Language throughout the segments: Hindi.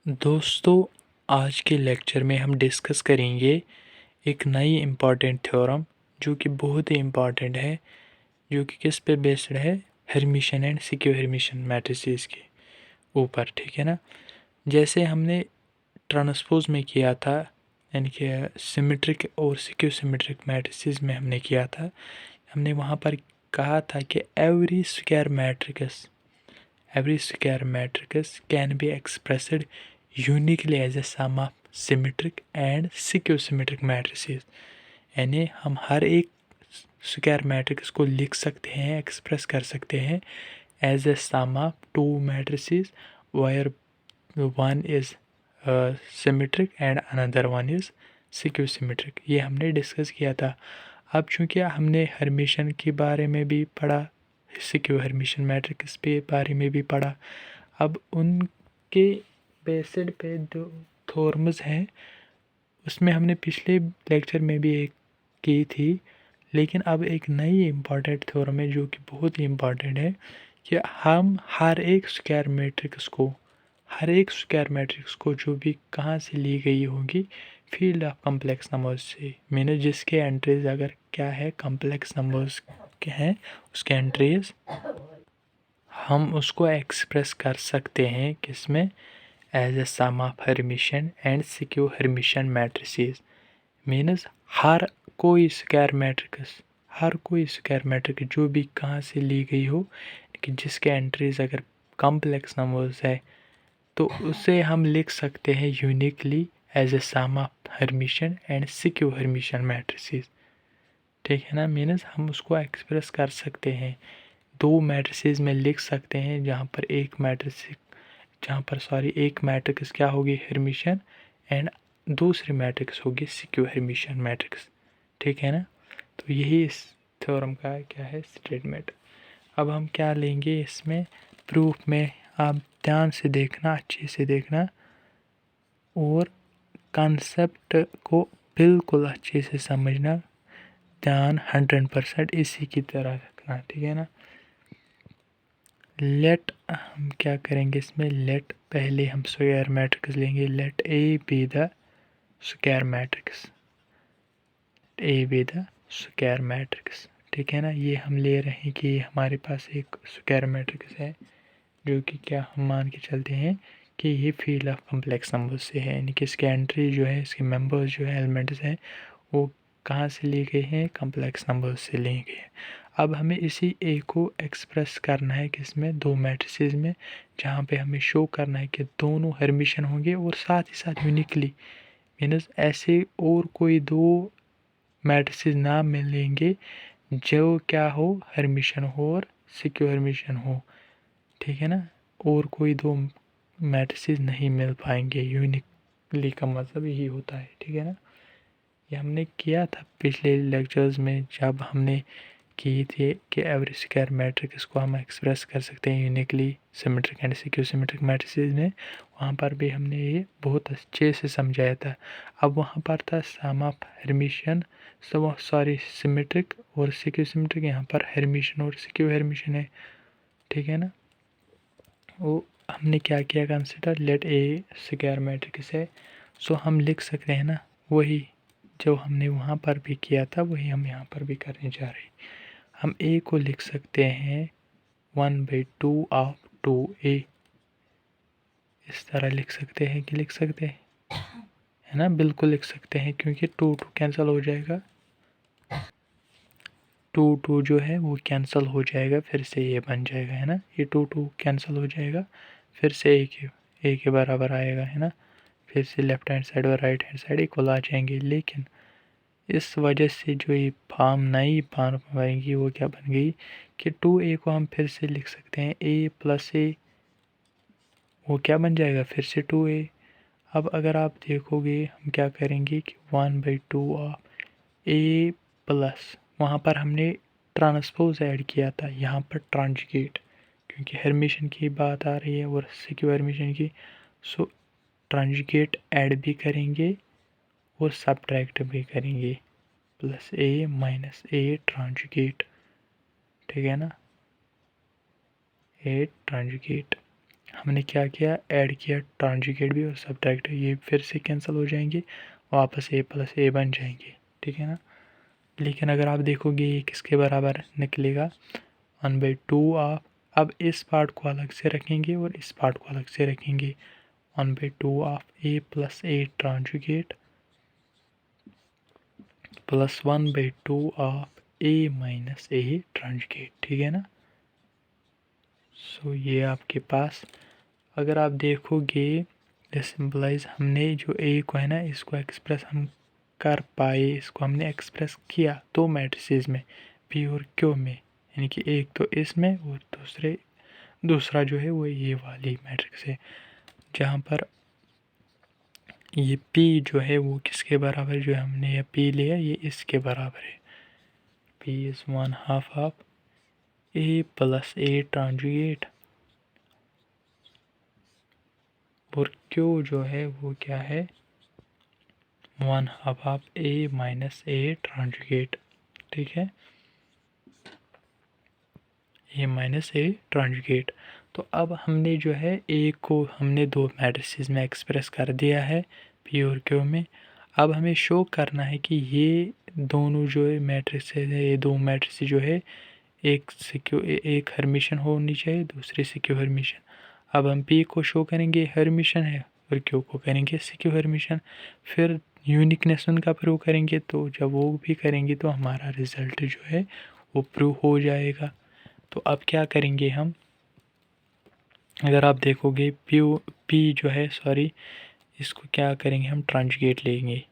दोस्तों, आज के लेक्चर में हम डिस्कस करेंगे एक नई इम्पॉर्टेंट थ्योरम जो कि बहुत ही इम्पॉर्टेंट है, जो कि किस पे बेस्ड है, Hermitian and skew Hermitian matrices के ऊपर। ठीक है ना। जैसे हमने ट्रांसपोज में किया था, यानी कि सिमेट्रिक और सिक्यू सिमेट्रिक मैट्रिसेस में हमने किया था, हमने वहाँ पर कहा था कि every square matrix can be expressed uniquely as a sum of symmetric and skew symmetric matrices. यानी हम हर एक स्क्वायर मैट्रिक्स को लिख सकते हैं, एक्सप्रेस कर सकते हैं as a sum of two matrices where one is symmetric and another one is skew symmetric. ये हमने डिस्कस किया था। अब चूँकि हमने हर्मिशन के बारे में भी पढ़ा, सिक्यू हर्मिशन मैट्रिक्स पे बारे में भी पढ़ा, अब उनके बेसिड पे जो थ्योरम्स हैं उसमें हमने पिछले लेक्चर में भी एक की थी, लेकिन अब एक नई इम्पॉर्टेंट थ्योरम है जो कि बहुत ही इम्पॉर्टेंट है कि हम हर एक स्क्वायर मैट्रिक्स को जो भी कहाँ से ली गई होगी, फील्ड ऑफ कम्प्लेक्स नंबर्स से, मैंने जिसके एंट्रीज अगर क्या है, कम्प्लेक्स नंबर्स के हैं, उसके एंट्रीज हम उसको एक्सप्रेस कर सकते हैं किसमें, as a sum of Hermitian and skew Hermitian matrices. Means हर कोई स्क्वायर मैट्रिक्स जो भी कहाँ से ली गई हो, कि जिसके एंट्रीज अगर कम्प्लेक्स नंबर्स है, तो उसे हम लिख सकते हैं uniquely as a sum of Hermitian and skew Hermitian matrices. ठीक है ना। मीन्स हम उसको एक्सप्रेस कर सकते हैं, दो मैट्रिसेस में लिख सकते हैं, जहाँ पर एक मैट्रिक्स क्या होगी, हर्मिशन, एंड दूसरी मैट्रिक्स होगी सिक्यू हर्मिशन मैट्रिक्स। ठीक है ना। तो यही इस थ्योरम का क्या है, स्टेटमेंट। अब हम क्या लेंगे इसमें प्रूफ में, आप ध्यान से देखना, अच्छे से देखना, और कॉन्सेप्ट को बिल्कुल अच्छे से समझना, ध्यान 100% इसी की तरह रखना। ठीक है ना। लेट हम क्या करेंगे इसमें, लेट पहले हम स्क्वायर मैट्रिक्स लेंगे, let A be the square matrix. ठीक है ना। ये हम ले रहे हैं कि हमारे पास एक स्क्वायर मैट्रिक्स है, जो कि क्या हम मान के चलते हैं कि ये फील्ड ऑफ कम्प्लेक्स नंबर्स से है, यानी कि इसके एंट्री जो है, इसके मेंबर्स जो है, एलिमेंट्स हैं, वो कहाँ से लिए गए हैं, कम्प्लेक्स नंबर्स से लिए गए हैं। अब हमें इसी ए को एक्सप्रेस करना है किसमें, दो मैट्रिसेस में, जहाँ पे हमें शो करना है कि दोनों हर्मिशन होंगे और साथ ही साथ यूनिकली, मीन्स ऐसे और कोई दो मैट्रिसेस ना मिलेंगे जो क्या हो, हर्मिशन हो और सिक्यू हर्मिशन हो। ठीक है ना। और कोई दो मैट्रिसेस नहीं मिल पाएंगे, यूनिकली का मतलब यही होता है। ठीक है ना। ये हमने किया था पिछले लेक्चर्स में, जब हमने की थी कि एवरी स्क्वायर मैट्रिक्स को हम एक्सप्रेस कर सकते हैं uniquely symmetric and skew symmetric matrices में। वहाँ पर भी हमने ये बहुत अच्छे से समझाया था। अब वहाँ पर था सम ऑफ हर्मिशन, सिमेट्रिक और सिक्यू सिमेट्रिक, यहाँ पर हर्मिशन और सिक्यू हर्मिशन है। ठीक है ना। वो हमने क्या किया, कंसिडर लेट ए स्क्वायर मैट्रिक्स है, सो हम लिख सकते हैं ना, वही जो हमने वहाँ पर भी किया था वही हम यहाँ पर भी करने जा रहे हैं। हम ए को लिख सकते हैं 1/2 ऑफ 2a, इस तरह लिख सकते हैं कि लिख सकते हैं, है ना, बिल्कुल लिख सकते हैं, क्योंकि 2 कैंसिल हो जाएगा, 2 जो है वो कैंसिल हो जाएगा, फिर से ये बन जाएगा, है ना, ये 2 कैंसिल हो जाएगा, फिर से ए के बराबर आएगा, है ना, फिर से लेफ्ट हैंड साइड और राइट हैंड साइड इक्वल आ जाएंगे। लेकिन इस वजह से जो ये नई फॉर्म आएगी वो क्या बन गई कि 2a को हम फिर से लिख सकते हैं a प्लस ए, वो क्या बन जाएगा, फिर से 2a। अब अगर आप देखोगे हम क्या करेंगे कि 1/2 ऑफ a प्लस, वहाँ पर हमने ट्रांसपोज ऐड किया था, यहाँ पर ट्रांजिगेट, क्योंकि हर्मिशन की बात आ रही है और सिक्यू हर्मिशन की, सो ट्रांजिगेट ऐड भी करेंगे और सब्ट्रैक्ट भी करेंगे, प्लस ए माइनस ए ट्रांजिगेट। ठीक है ना, ए ट्रांजिगेट। हमने क्या किया, ऐड किया ट्रांजिकेट भी और सब्ट्रैक्ट, ये फिर से कैंसिल हो जाएंगे, वापस a प्लस a बन जाएंगे, ठीक है ना। लेकिन अगर आप देखोगे ये किसके बराबर निकलेगा, 1/2 ऑफ, अब इस पार्ट को अलग से रखेंगे और इस पार्ट को अलग से रखेंगे, 1/2 of a plus a transjugate plus 1/2 of a minus a transjugate, ठीक है ना। सो ये आपके पास, अगर आप देखोगे सिंपलाइज हमने जो a को है ना, इसको एक्सप्रेस हम कर पाए, इसको हमने एक्सप्रेस किया दो मैट्रिसेस में, p और q में, यानी कि एक तो इसमें और दूसरा जो है वो ये वाली मैट्रिक्स है, जहाँ पर ये p जो है वो किसके बराबर, जो हमने ये p लिया ये इसके बराबर है, p is 1/2 of a plus a ट्रांजिकेट और q जो है वो क्या है, 1/2 of a minus a transjugate, ठीक है, a माइनस a ट्रांजिकेट। तो अब हमने जो है a को हमने दो मैट्रिसेस में एक्सप्रेस कर दिया है, p और q में। अब हमें शो करना है कि ये दोनों जो है मैट्रिक्स है, ये दो मैट्रिक्स जो है एक हर्मिशन होनी चाहिए, दूसरे सिक्योर हर्मिशन। अब हम p को शो करेंगे हर्मिशन है और q को करेंगे सिक्योर हर्मिशन, फिर यूनिकनेस उनका प्रूव करेंगे, तो जब वो भी करेंगे तो हमारा रिज़ल्ट जो है वो प्रूव हो जाएगा। तो अब क्या करेंगे हम, अगर आप देखोगे p जो है इसको क्या करेंगे हम, ट्रांजिकेट लेंगे,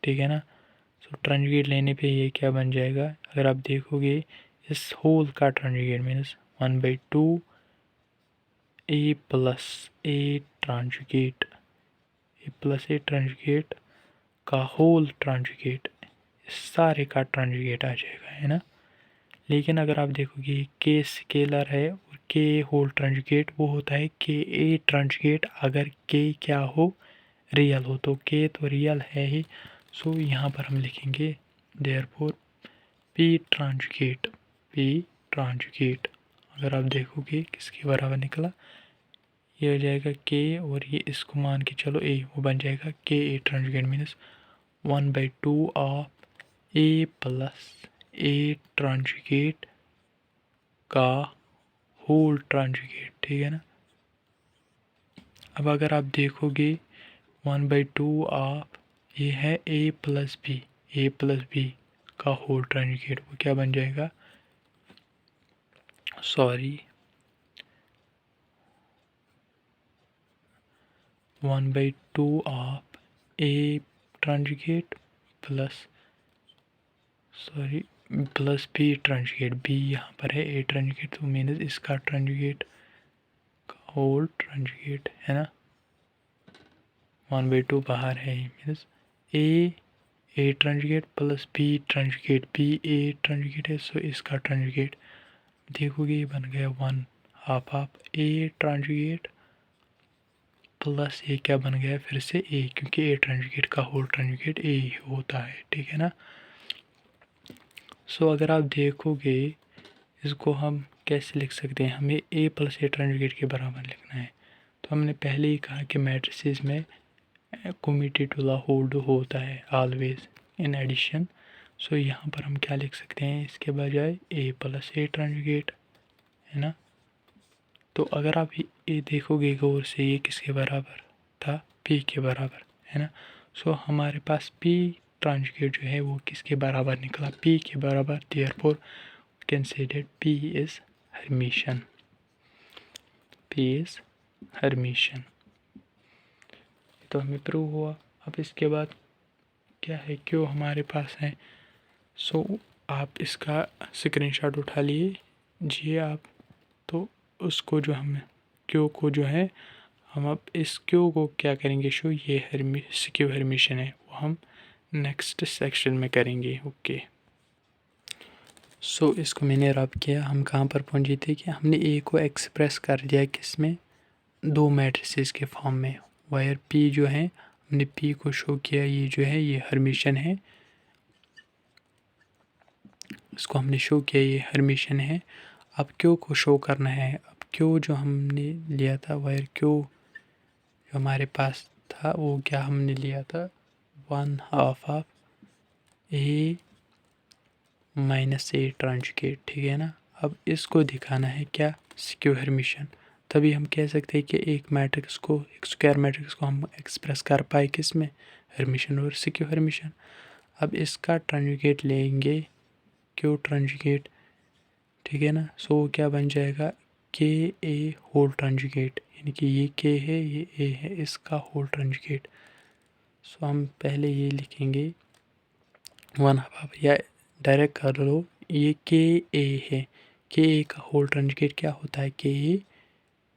ठीक है ना। सो ट्रांजिकेट लेने पे ये क्या बन जाएगा, अगर आप देखोगे इस होल का transjugate means 1/2 a plus a transjugate, a plus a transjugate का होल ट्रांजिकेट, सारे का ट्रांजिकेट आ जाएगा, है ना। लेकिन अगर आप देखोगे k स्केलर है और k होल ट्रांजिकेट वो होता है k a ट्रांजिकेट, अगर k क्या हो, रियल हो, तो k तो रियल है ही। सो यहाँ पर हम लिखेंगे देयरफॉर p ट्रांजिकेट, अगर आप देखोगे किसके बराबर निकला, ये हो जाएगा k और ये इसको मान के चलो a, वो बन जाएगा k a transjugate means 1/2 of a plus a transjugate का होल ट्रांजिकेट, ठीक है ना। अब अगर आप देखोगे 1/2 ऑफ ये है a प्लस b का होल ट्रांजिकेट, वो क्या बन जाएगा, 1/2 of a transjugate plus b transjugate, b यहाँ पर है a ट्रांजिकेट, तो मीन्स इसका ट्रांजिकेट का होल ट्रांजिकेट, है ना। 1/2 बाहर है, means a transjugate plus b transjugate, b a transjugate है, सो इसका ट्रांजिकेट देखोगे ये बन गया 1/2 ऑफ a ट्रांजिकेट प्लस ये क्या बन गया फिर से a, क्योंकि a ट्रांजिकेट का होल ट्रांजिकेट a होता है, ठीक है ना। सो अगर आप देखोगे इसको हम कैसे लिख सकते हैं, हमें a प्लस a ट्रांजिकेट के बराबर लिखना है। तो हमने पहले ही कहा कि मैट्रिसेस में कम्यूटेटिव होल्ड होता है ऑलवेज इन एडिशन। सो यहाँ पर हम क्या लिख सकते हैं, इसके बजाय a प्लस a ट्रांजिकेट, है ना। तो अगर आप ये देखोगे गौर से, ये किसके बराबर था, p के बराबर, है ना। सो हमारे पास p ट्रांजिकेट जो है वो किसके बराबर निकला, p के बराबर, therefore consider p is Hermitian, तो हमें प्रूव हुआ। अब इसके बाद क्या है, क्यों हमारे पास है। सो आप इसका स्क्रीनशॉट उठा लीजिए आप, तो उसको जो हम क्यू को जो है हम अब इस क्यू को क्या करेंगे शो, ये सिक्योर हर्मिशन है, वो हम नेक्स्ट सेक्शन में करेंगे, ओके। सो इसको मैंने रब किया, हम कहाँ पर पहुँचे थे कि हमने ए को एक्सप्रेस कर दिया किस में, दो मैट्रिसेस के फॉर्म में, वायर पी जो है हमने पी को शो किया, ये जो है ये हर्मिशन है, इसको हमने शो किया ये हर्मिशन है। अब क्यू को शो करना है, अब क्यू जो हमने लिया था, वायर क्यू जो हमारे पास था, वो क्या हमने लिया था, 1/2 ऑफ ए माइनस ए ट्रांजिकेट, ठीक है ना। अब इसको दिखाना है क्या, सिक्योर हर्मिशन। तभी हम कह सकते हैं कि एक मैट्रिक्स को, एक स्क्वायर मैट्रिक्स को हम एक्सप्रेस कर पाए किस में, हर्मिशन और सिक्योर हर्मिशन। अब इसका ट्रांजिकेट लेंगे, क्यू ट्रांजिकेट, ठीक है ना। सो क्या बन जाएगा, के ए होल ट्रांजिकेट, यानी कि ये के है, ये ए है, इसका होल ट्रांजिकेट। सो हम पहले ये लिखेंगे 1/2, या डायरेक्ट कर लो, ये के ए है, के ए का होल ट्रांजिकेट क्या होता है, के ए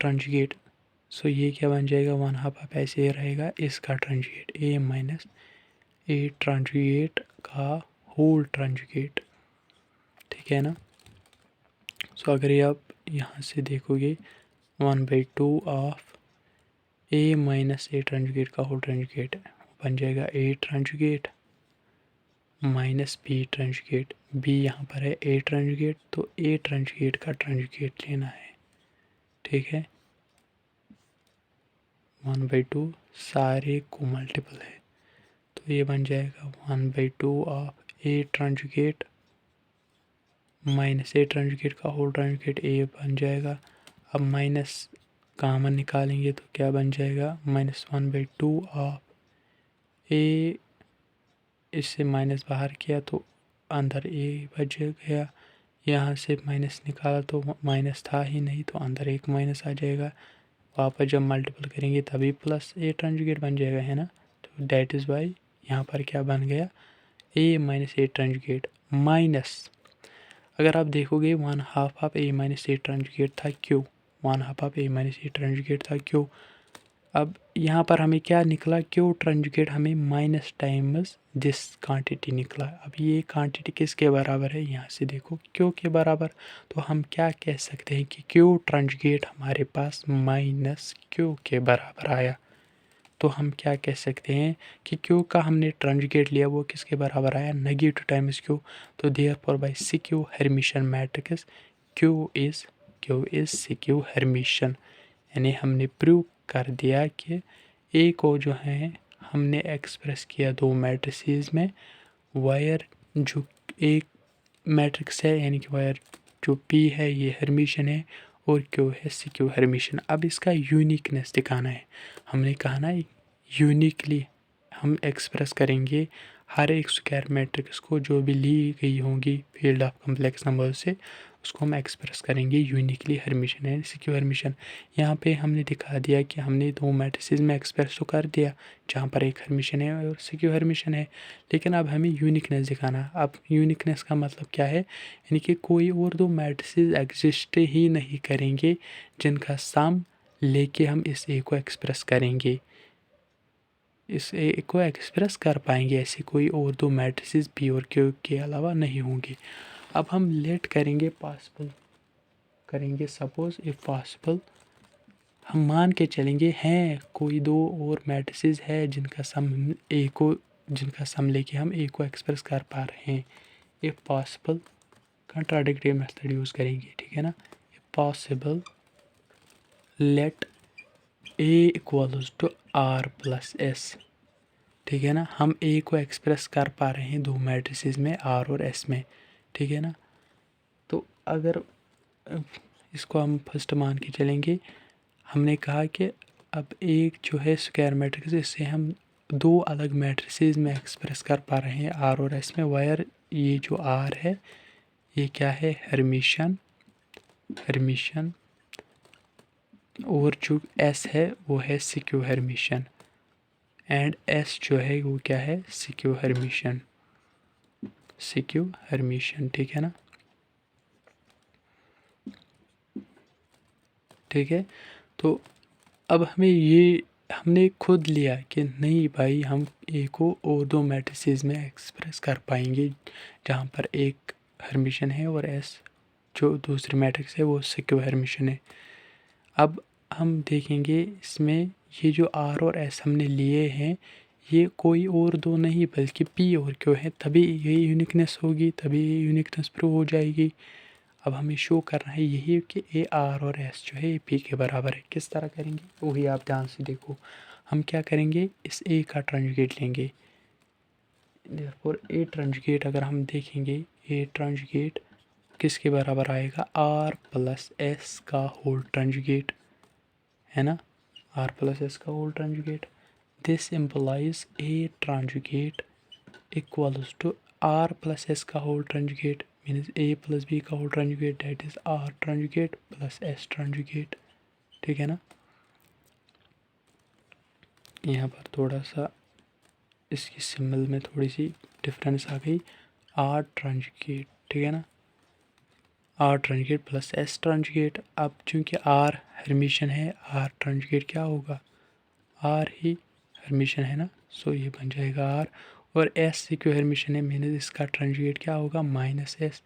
ट्रांजिकेट। सो ये क्या बन जाएगा, 1/2 ऐसे रहेगा, इसका ट्रांजिकेट ए माइनस ए ट्रांजिकेट का होल ट्रांजिकेट, ठीक है ना। सो अगर ये आप यहाँ से देखोगे 1/2 ऑफ ए माइनस ए ट्रांजिकेट का होल ट्रांजिकेट बन जाएगा ए ट्रांजिकेट माइनस बी ट्रांजिकेट। बी यहाँ पर है ए ट्रांजिकेट, तो ए ट्रांजिकेट का ट्रांजिकेट लेना है, ठीक है। 1/2 सारे को मल्टीपल है, तो ये बन जाएगा 1/2 ऑफ ए ट्रांजिकेट माइनस ए ट्रांजिकेट का होल ट्रांजिकेट, ए बन जाएगा। अब माइनस कॉमन निकालेंगे तो क्या बन जाएगा, -1/2 ऑफ ए, इससे माइनस बाहर किया तो अंदर ए बच गया, यहाँ से माइनस निकाला तो माइनस था ही नहीं, तो अंदर एक माइनस आ जाएगा। वापस जब मल्टीपल करेंगे तभी प्लस ए ट्रांजिकेट बन जाएगा, है ना। तो डैट इज़ वाई यहाँ पर क्या बन गया, ए माइनस ए ट्रांजिकेट माइनस, अगर आप देखोगे 1/2 ऑफ ए माइनस ए ट्रांजिकेट था क्यू, 1/2 ऑफ ए माइनस ए ट्रांजिकेट था क्यू। अब यहाँ पर हमें क्या निकला, क्यू ट्रांजिकेट हमें माइनस टाइम्स दिस क्वांटिटी निकला। अब ये क्वांटिटी किसके बराबर है, यहाँ से देखो क्यू के बराबर। तो हम क्या कह सकते हैं कि क्यू ट्रांजिकेट हमारे पास माइनस क्यू के बराबर आया। तो हम क्या कह सकते हैं कि क्यू का हमने ट्रांजिकेट लिया, वो किसके बराबर आया, नेगेटिव टाइम्स क्यू। तो therefore by skew Hermitian matrix Q is skew Hermitian, यानी हमने प्रूव कर दिया कि ए को जो है हमने एक्सप्रेस किया दो मैट्रिसेस में, वायर जो एक मैट्रिक्स है, यानी कि वायर जो पी है ये हर्मिशन है और क्यू है सिक्यू हर्मिशन। अब इसका यूनिकनेस दिखाना है, हमने कहा ना यूनिकली हम एक्सप्रेस करेंगे हर एक स्क्वायर मैट्रिक्स को, जो भी ली गई होंगी फील्ड ऑफ कम्प्लेक्स नंबर से, उसको हम एक्सप्रेस करेंगे यूनिकली हर्मिशन है सिक्यू हर्मिशन। यहाँ पे हमने दिखा दिया कि हमने दो मैट्रिसेस में एक्सप्रेस तो कर दिया, जहाँ पर एक हर्मिशन है और सिक्यू हर्मिशन है, लेकिन अब हमें यूनिकनेस दिखाना। अब यूनिकनेस का मतलब क्या है, यानी कि कोई और दो मैट्रिसेस एग्जिस्ट ही नहीं करेंगे जिनका सम लेके हम इस ए को एक्सप्रेस करेंगे, इस ए को एक्सप्रेस कर पाएंगे, ऐसे कोई और दो मैट्रिसेस पी और क्यू के अलावा नहीं होंगे। अब हम लेट करेंगे पॉसिबल, करेंगे सपोज इफ पॉसिबल, हम मान के चलेंगे हैं कोई दो और मैट्रिसेस है जिनका सम ए को, जिनका सम लेके हम ए को एक्सप्रेस कर पा रहे हैं। If possible contradictory method use करेंगे, ठीक है ना। If possible let A equals to R plus S, ठीक है ना। हम ए को एक्सप्रेस कर पा रहे हैं दो मैट्रिसेस में, आर और एस में, ठीक है ना। तो अगर इसको हम फर्स्ट मान के चलेंगे, हमने कहा कि अब एक जो है स्क्वायर मैट्रिक्स, इससे हम दो अलग मैट्रिसेस में एक्सप्रेस कर पा रहे हैं आर और एस में। वायर ये जो आर है ये क्या है, हर्मिशन, हर्मिशन, और जो एस है वो है सिक्यू हर्मिशन, एंड एस जो है वो क्या है, सिक्यू हर्मिशन, सिक्यू हर्मिशन, ठीक है ना। ठीक है, तो अब हमें ये, हमने खुद लिया कि नहीं भाई हम ए को और दो मैट्रिसेस में एक्सप्रेस कर पाएंगे, जहाँ पर एक हर्मिशन है और एस जो दूसरी मैट्रिक्स है वो सिक्यू हर्मिशन है। अब हम देखेंगे इसमें ये जो आर और एस हमने लिए हैं, ये कोई और दो नहीं बल्कि पी और क्यू है, तभी ये यूनिकनेस होगी, तभी ये यूनिकनेस प्रूव हो जाएगी। अब हमें शो करना है यही कि ए आर और एस जो है ए पी के बराबर है। किस तरह करेंगे वही आप ध्यान से देखो। हम क्या करेंगे, इस ए का ट्रांजुगेट लेंगे। और ए ट्रांजुगेट अगर हम देखेंगे, ए ट्रांजुगेट किसके बराबर आएगा, आर प्लस एस का होल ट्रांजुगेट, है ना, आर प्लस एस का whole transjugate. This implies A transjugate equals to R plus S का whole transjugate means A plus B का whole transjugate, that is R transjugate plus S transjugate. ठीक है ना, यहाँ पर थोड़ा सा इसकी सिंबल में थोड़ी सी डिफरेंस आ गई, आर ट्रांजुगेट, ठीक है ना, R transjugate plus S transjugate. अब चूंकि आर हर्मिशन है, आर ट्रांजुगेट क्या होगा, आर ही हर्मिशन है ना, सो ये बन जाएगा आर। और एस से क्यों हर्मिशन है, मीन्स इसका ट्रांजुगेट क्या होगा, माइनस एस।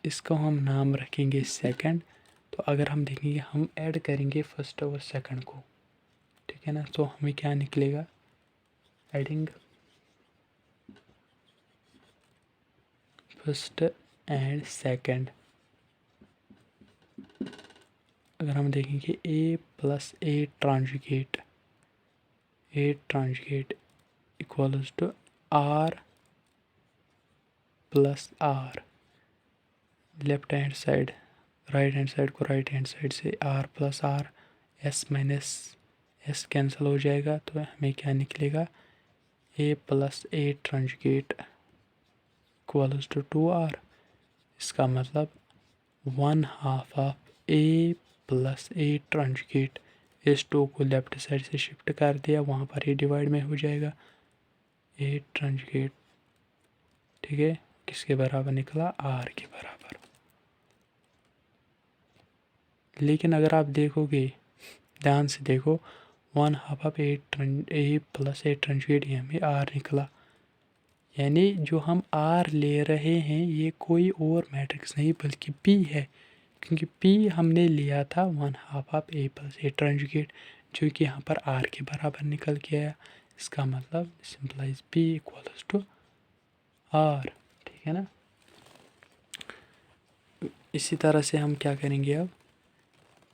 इसको हम नाम रखेंगे सेकंड। तो अगर हम देखेंगे, हम ऐड करेंगे फर्स्ट और सेकंड को, ठीक है ना, तो हमें क्या निकलेगा, एडिंग फर्स्ट एंड सेकंड। अगर हम देखेंगे A plus A transjugate equals to R plus R, left hand side right hand side को राइट हैंड साइड से R plus R, S minus S cancel हो जाएगा, तो हमें क्या निकलेगा, A plus A transjugate equals to 2r। इसका मतलब 1/2 ऑफ ए प्लस ए ट्रांजुगेट। इस 2 को लेफ्ट साइड से शिफ्ट कर दिया, वहाँ पर ये डिवाइड में हो जाएगा, ए ट्रांजुगेट, ठीक है, किसके बराबर निकला, आर के बराबर। लेकिन अगर आप देखोगे, ध्यान से देखो, 1/2 ऑफ ए प्लस ए ट्रांजुगेट, ये हमें आर निकला, यानी जो हम आर ले रहे हैं ये कोई और मैट्रिक्स नहीं बल्कि पी है, क्योंकि पी हमने लिया था 1/2 ऑफ ए प्लस ए ट्रांजुगेट, जो कि यहाँ पर आर के बराबर निकल के आया। इसका मतलब simplify P equals to R, ठीक है ना। इसी तरह से हम क्या करेंगे अब,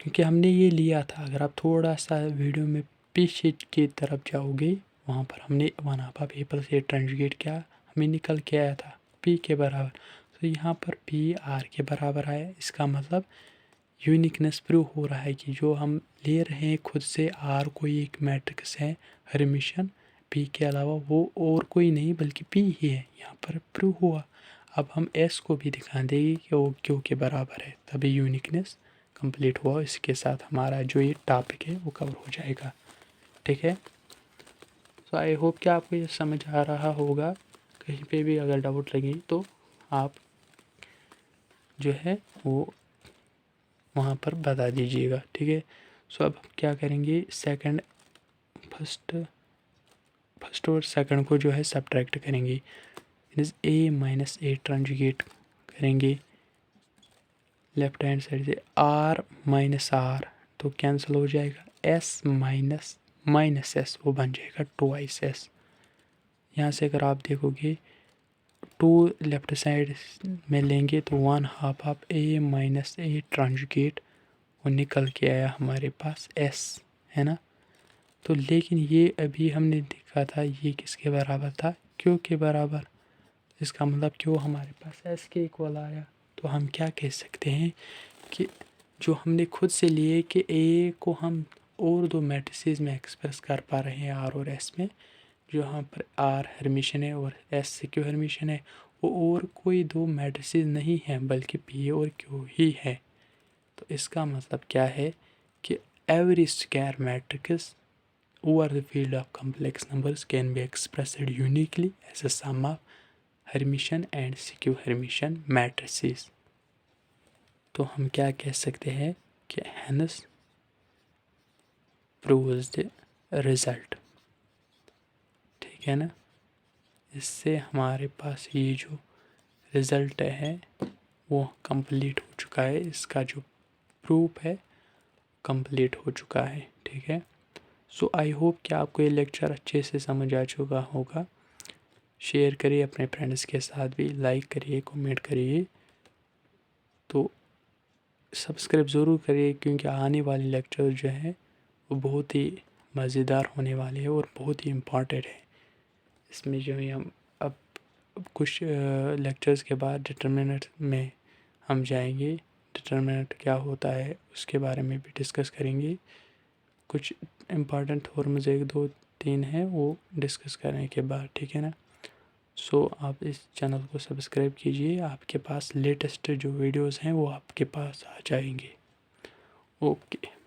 क्योंकि हमने ये लिया था, अगर आप थोड़ा सा वीडियो में पीछे की तरफ जाओगे, वहाँ पर हमने 1/2 ऑफ ए प्लस ए ट्रांजुगेट क्या हमें निकल के आया था, पी के बराबर। तो यहाँ पर पी आर के बराबर आया। इसका मतलब यूनिकनेस प्रूव हो रहा है कि जो हम ले रहे हैं खुद से आर कोई एक मैट्रिक्स है हर्मिशन, पी के अलावा वो और कोई नहीं बल्कि पी ही है, यहाँ पर प्रूव हुआ। अब हम एस को भी दिखा देंगे कि वो क्यू के बराबर है, तभी यूनिकनेस कंप्लीट हुआ। इसके साथ हमारा जो ये टॉपिक है वो कवर हो जाएगा, ठीक है। तो आई होप कि आपको ये समझ आ रहा होगा। कहीं पे भी अगर डाउट लगे तो आप जो है वो वहाँ पर बता दीजिएगा, ठीक है। सो अब क्या करेंगे, फर्स्ट और सेकंड को जो है सब्ट्रैक्ट करेंगे, मीन्स ए माइनस ए ट्रांजुगेट करेंगे लेफ्ट हैंड साइड से, आर माइनस आर तो कैंसिल हो जाएगा, एस माइनस माइनस एस वो बन जाएगा 2 एस। यहाँ से अगर आप देखोगे 2 लेफ्ट साइड में लेंगे तो 1/2 ऑफ ए माइनस ए ट्रांजुगेट वो निकल के आया हमारे पास एस, है ना। तो लेकिन ये अभी हमने देखा था ये किसके बराबर था, क्यू के बराबर। इसका मतलब क्यू हमारे पास एस के इक्वल आया। तो हम क्या कह सकते हैं कि जो हमने खुद से लिए कि ए को हम और 2 मैट्रिसेस में एक्सप्रेस कर पा रहे हैं आर और एस में, जो यहाँ पर आर हर्मिशन है और एस से क्यू हर्मिशन है, वो और कोई 2 मैट्रिसेस नहीं हैं बल्कि पी और क्यू ही है। तो इसका मतलब क्या है कि every square matrix over the field of complex numbers can be expressed uniquely as a sum of Hermitian and skew Hermitian matrices। तो हम क्या कह सकते हैं कि hence proves the result, ठीक है ना। इससे हमारे पास ये जो रिज़ल्ट है वो कंप्लीट हो चुका है, इसका जो प्रूफ है कंप्लीट हो चुका है, ठीक है। सो आई होप कि आपको ये लेक्चर अच्छे से समझ आ चुका होगा। शेयर करिए अपने फ्रेंड्स के साथ भी, लाइक करिए, कमेंट करिए। तो सब्सक्राइब ज़रूर करिए, क्योंकि आने वाले लेक्चर जो है वो बहुत ही मज़ेदार होने वाले हैं और बहुत ही इम्पॉर्टेंट है। इसमें जो है हम अब कुछ लेक्चर्स के बाद डिटर्मिनेंट में हम जाएंगे। डिटर्मिनेंट क्या होता है उसके बारे में भी डिस्कस करेंगे। कुछ इम्पॉर्टेंट फॉर्म्स 1 2 3 हैं वो डिस्कस करने के बाद, ठीक है ना। सो आप इस चैनल को सब्सक्राइब कीजिए, आपके पास लेटेस्ट जो वीडियोस हैं वो आपके पास आ जाएंगे। ओके।